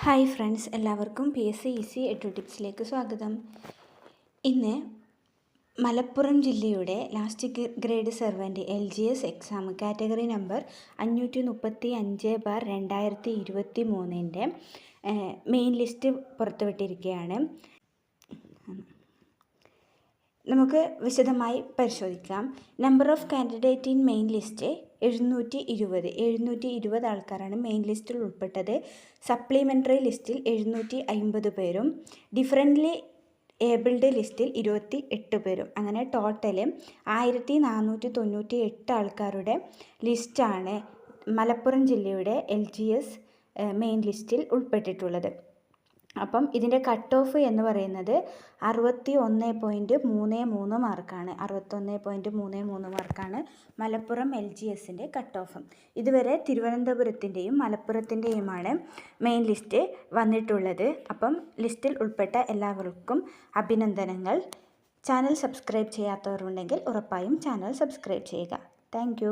Hi friends, എല്ലാവർക്കും PSC easy edu ടിപ്സിലേക്ക് സ്വാഗതം. ഇന്ന് മലപ്പുറം ജില്ലയുടെ last grade servant LGS exam category number 535/2023 main list പുറത്തുവിട്ടിരിക്കുകയാണ്. നമുക്ക് വിശദമായി പരിശോധിക്കാം. Number of candidate in main list 720 ആൾക്കാരാണ് മെയിൻ ലിസ്റ്റിൽ ഉൾപ്പെട്ടത്. സപ്ലിമെൻ്ററി ലിസ്റ്റിൽ 750 പേരും, ഡിഫറൻ്റ്ലി ഏബിൾഡ് ലിസ്റ്റിൽ 28 പേരും, അങ്ങനെ ടോട്ടൽ 1498 ആൾക്കാരുടെ ലിസ്റ്റാണ് മലപ്പുറം ജില്ലയുടെ LGS മെയിൻ ലിസ്റ്റിൽ ഉൾപ്പെട്ടിട്ടുള്ളത്. അപ്പം ഇതിൻ്റെ കട്ട് ഓഫ് എന്ന് പറയുന്നത് 61.33 മാർക്കാണ്. 61.33 മാർക്കാണ് മലപ്പുറം LGSൻ്റെ കട്ട് ഓഫ്. ഇതുവരെ തിരുവനന്തപുരത്തിൻ്റെയും മലപ്പുറത്തിൻ്റെയുമാണ് മെയിൻ ലിസ്റ്റ് വന്നിട്ടുള്ളത്. അപ്പം ലിസ്റ്റിൽ ഉൾപ്പെട്ട എല്ലാവർക്കും അഭിനന്ദനങ്ങൾ. ചാനൽ സബ്സ്ക്രൈബ് ചെയ്യാത്തവരുണ്ടെങ്കിൽ ഉറപ്പായും ചാനൽ സബ്സ്ക്രൈബ് ചെയ്യുക. താങ്ക്